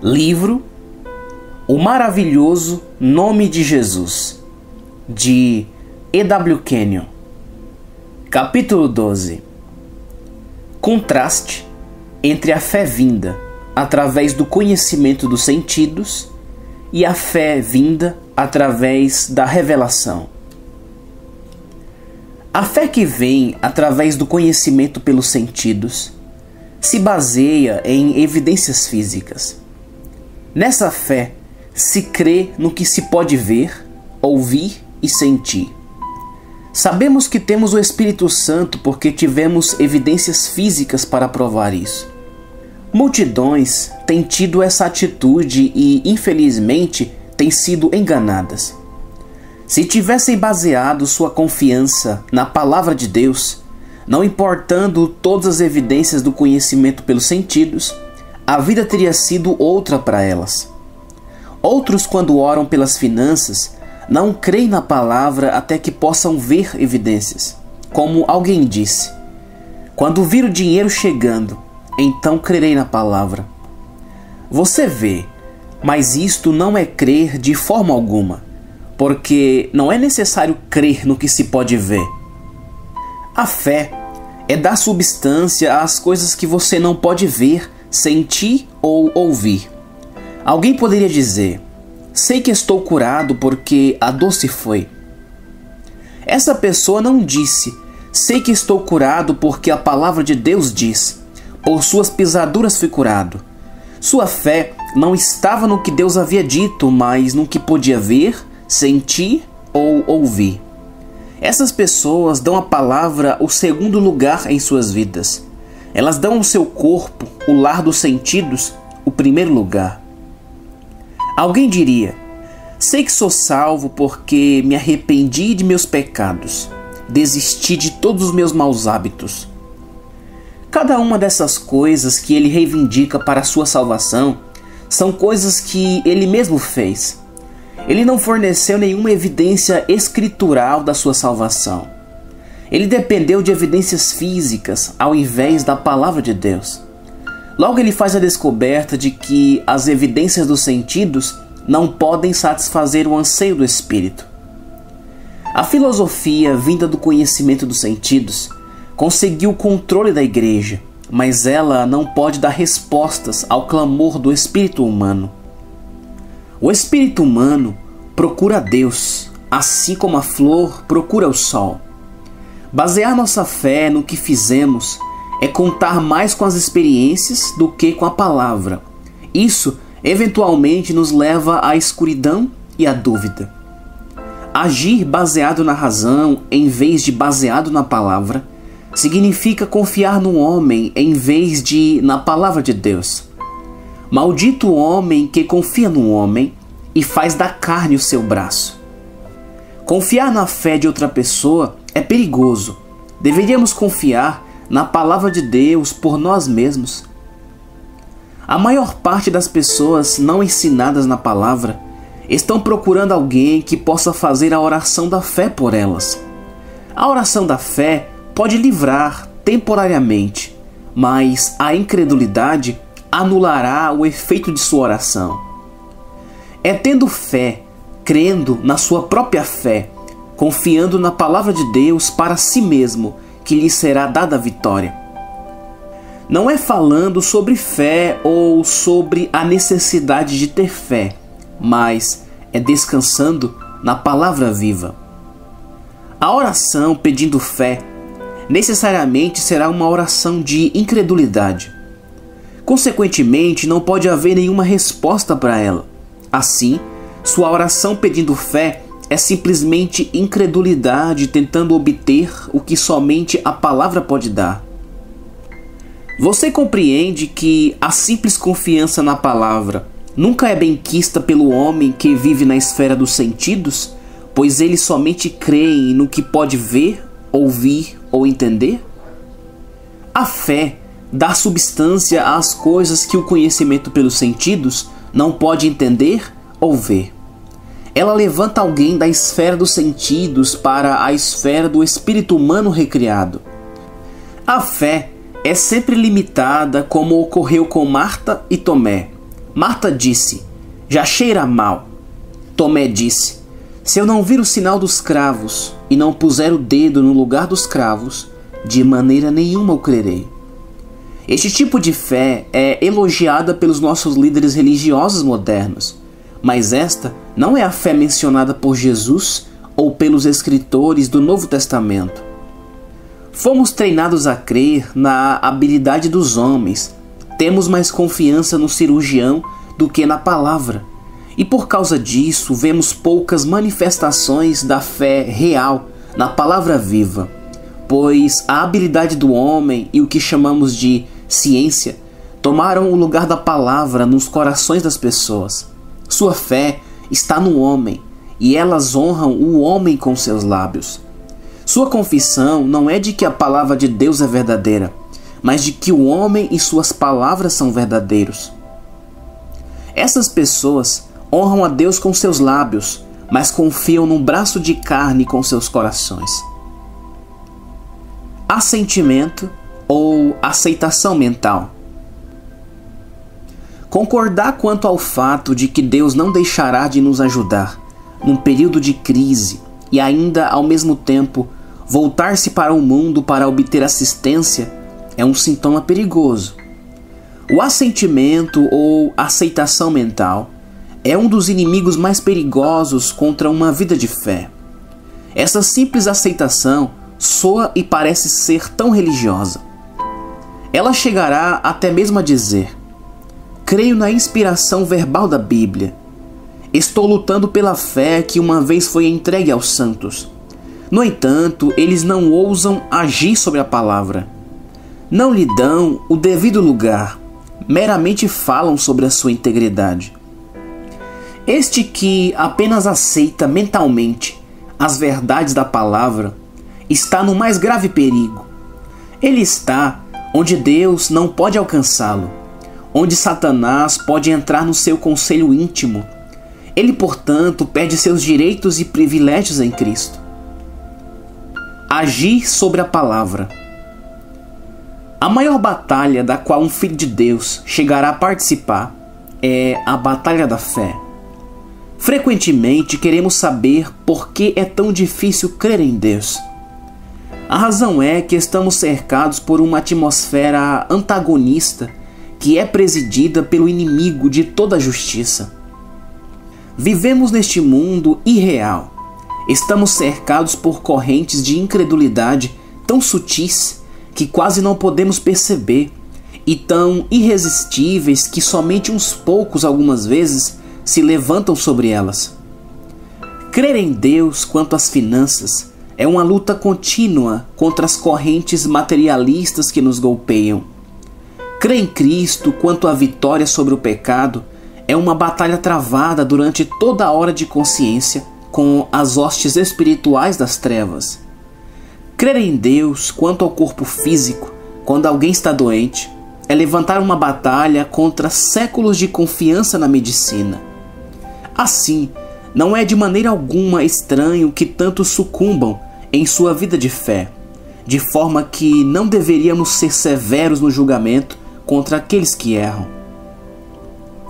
Livro O Maravilhoso Nome de Jesus, de E.W. Kenyon. Capítulo 12. Contraste entre a fé vinda através do conhecimento dos sentidos e a fé vinda através da revelação. A fé que vem através do conhecimento pelos sentidos se baseia em evidências físicas. Nessa fé se crê no que se pode ver, ouvir e sentir. Sabemos que temos o Espírito Santo porque tivemos evidências físicas para provar isso. Multidões têm tido essa atitude e, infelizmente, têm sido enganadas. Se tivessem baseado sua confiança na Palavra de Deus, não importando todas as evidências do conhecimento pelos sentidos, a vida teria sido outra para elas. Outros, quando oram pelas finanças, não creem na palavra até que possam ver evidências. Como alguém disse: quando vir o dinheiro chegando, então crerei na palavra. Você vê, mas isto não é crer de forma alguma, porque não é necessário crer no que se pode ver. A fé é dar substância às coisas que você não pode ver, sentir ou ouvir. Alguém poderia dizer: sei que estou curado porque a dor se foi. Essa pessoa não disse: sei que estou curado porque a palavra de Deus diz: por suas pisaduras fui curado. Sua fé não estava no que Deus havia dito, mas no que podia ver, sentir ou ouvir. Essas pessoas dão à palavra o segundo lugar em suas vidas. Elas dão ao seu corpo, o lar dos sentidos, o primeiro lugar. Alguém diria: sei que sou salvo porque me arrependi de meus pecados, desisti de todos os meus maus hábitos. Cada uma dessas coisas que ele reivindica para a sua salvação são coisas que ele mesmo fez. Ele não forneceu nenhuma evidência escritural da sua salvação. Ele dependeu de evidências físicas ao invés da palavra de Deus. Logo ele faz a descoberta de que as evidências dos sentidos não podem satisfazer o anseio do Espírito. A filosofia vinda do conhecimento dos sentidos conseguiu o controle da igreja, mas ela não pode dar respostas ao clamor do espírito humano. O espírito humano procura Deus, assim como a flor procura o sol. Basear nossa fé no que fizemos é contar mais com as experiências do que com a palavra. Isso, eventualmente, nos leva à escuridão e à dúvida. Agir baseado na razão, em vez de baseado na palavra, significa confiar no homem em vez de na palavra de Deus. Maldito o homem que confia no homem e faz da carne o seu braço. Confiar na fé de outra pessoa é perigoso. Deveríamos confiar na palavra de Deus por nós mesmos. A maior parte das pessoas não ensinadas na palavra estão procurando alguém que possa fazer a oração da fé por elas. A oração da fé pode livrar temporariamente, mas a incredulidade anulará o efeito de sua oração. É tendo fé, crendo na sua própria fé, confiando na palavra de Deus para si mesmo, que lhe será dada a vitória. Não é falando sobre fé ou sobre a necessidade de ter fé, mas é descansando na palavra viva. A oração pedindo fé necessariamente será uma oração de incredulidade. Consequentemente, não pode haver nenhuma resposta para ela. Assim, sua oração pedindo fé é simplesmente incredulidade tentando obter o que somente a palavra pode dar. Você compreende que a simples confiança na palavra nunca é benquista pelo homem que vive na esfera dos sentidos, pois ele somente crê no que pode ver, ouvir ou entender? A fé dá substância às coisas que o conhecimento pelos sentidos não pode entender ou ver. Ela levanta alguém da esfera dos sentidos para a esfera do espírito humano recriado. A fé é sempre limitada, como ocorreu com Marta e Tomé, Marta disse: já cheira mal. Tomé disse: se eu não vir o sinal dos cravos e não puser o dedo no lugar dos cravos, de maneira nenhuma eu crerei. Este tipo de fé é elogiada pelos nossos líderes religiosos modernos, mas esta não é a fé mencionada por Jesus ou pelos escritores do Novo Testamento. Fomos treinados a crer na habilidade dos homens, temos mais confiança no cirurgião do que na palavra, e por causa disso vemos poucas manifestações da fé real na palavra viva, pois a habilidade do homem e o que chamamos de ciência tomaram o lugar da palavra nos corações das pessoas. Sua fé está no homem, e elas honram o homem com seus lábios. Sua confissão não é de que a palavra de Deus é verdadeira, mas de que o homem e suas palavras são verdadeiros. Essas pessoas honram a Deus com seus lábios, mas confiam num braço de carne com seus corações. Assentimento ou aceitação mental. Concordar quanto ao fato de que Deus não deixará de nos ajudar num período de crise e ainda, ao mesmo tempo, voltar-se para o mundo para obter assistência é um sintoma perigoso. O assentimento ou aceitação mental é um dos inimigos mais perigosos contra uma vida de fé. Essa simples aceitação soa e parece ser tão religiosa. Ela chegará até mesmo a dizer: creio na inspiração verbal da Bíblia. Estou lutando pela fé que uma vez foi entregue aos santos. No entanto, eles não ousam agir sobre a palavra. Não lhe dão o devido lugar, meramente falam sobre a sua integridade. Este que apenas aceita mentalmente as verdades da palavra está no mais grave perigo. Ele está onde Deus não pode alcançá-lo, onde Satanás pode entrar no seu conselho íntimo. Ele, portanto, perde seus direitos e privilégios em Cristo. Agir sobre a palavra. A maior batalha da qual um filho de Deus chegará a participar é a batalha da fé. Frequentemente queremos saber por que é tão difícil crer em Deus. A razão é que estamos cercados por uma atmosfera antagonista que é presidida pelo inimigo de toda a justiça. Vivemos neste mundo irreal. Estamos cercados por correntes de incredulidade tão sutis que quase não podemos perceber e tão irresistíveis que somente uns poucos algumas vezes se levantam sobre elas. Crer em Deus quanto às finanças é uma luta contínua contra as correntes materialistas que nos golpeiam. Crer em Cristo quanto à vitória sobre o pecado é uma batalha travada durante toda a hora de consciência com as hostes espirituais das trevas. Crer em Deus quanto ao corpo físico, quando alguém está doente, é levantar uma batalha contra séculos de confiança na medicina. Assim, não é de maneira alguma estranho que tantos sucumbam em sua vida de fé, de forma que não deveríamos ser severos no julgamento contra aqueles que erram.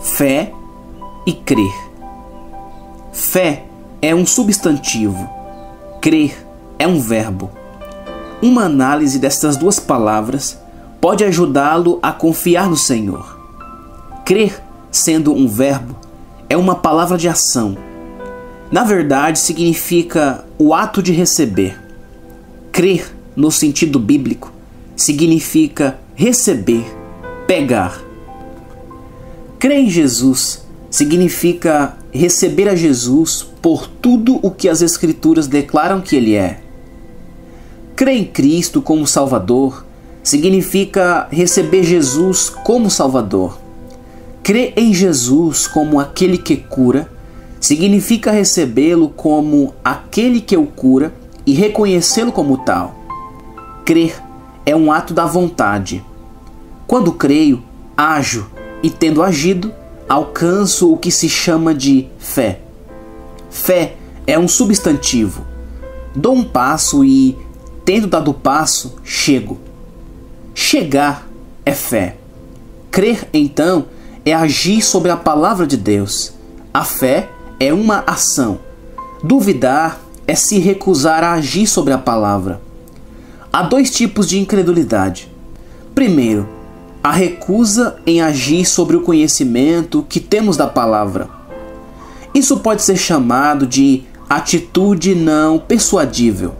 Fé e crer. Fé é um substantivo, crer é um verbo. Uma análise destas duas palavras pode ajudá-lo a confiar no Senhor. Crer, sendo um verbo, é uma palavra de ação. Na verdade, significa o ato de receber. Crer, no sentido bíblico, significa receber, pegar. Crer em Jesus significa receber a Jesus por tudo o que as Escrituras declaram que Ele é. Crer em Cristo como Salvador significa receber Jesus como Salvador. Crer em Jesus como aquele que cura significa recebê-lo como aquele que o cura e reconhecê-lo como tal. Crer é um ato da vontade. Quando creio, ajo e, tendo agido, alcanço o que se chama de fé. Fé é um substantivo. Dou um passo e, tendo dado o passo, chego. Chegar é fé. Crer, então, é agir sobre a palavra de Deus. A fé é uma ação. Duvidar é se recusar a agir sobre a palavra. Há dois tipos de incredulidade. Primeiro, a recusa em agir sobre o conhecimento que temos da palavra. Isso pode ser chamado de atitude não persuadível.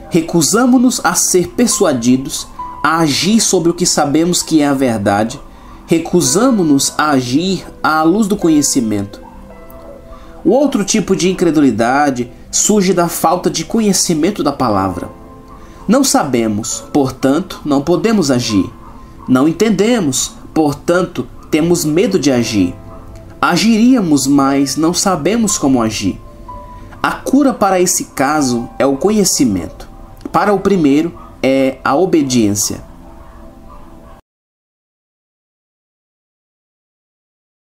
Recusamo-nos a ser persuadidos a agir sobre o que sabemos que é a verdade. Recusamo-nos a agir à luz do conhecimento. O outro tipo de incredulidade surge da falta de conhecimento da palavra. Não sabemos, portanto, não podemos agir. Não entendemos, portanto, temos medo de agir. Agiríamos, mas não sabemos como agir. A cura para esse caso é o conhecimento. Para o primeiro é a obediência.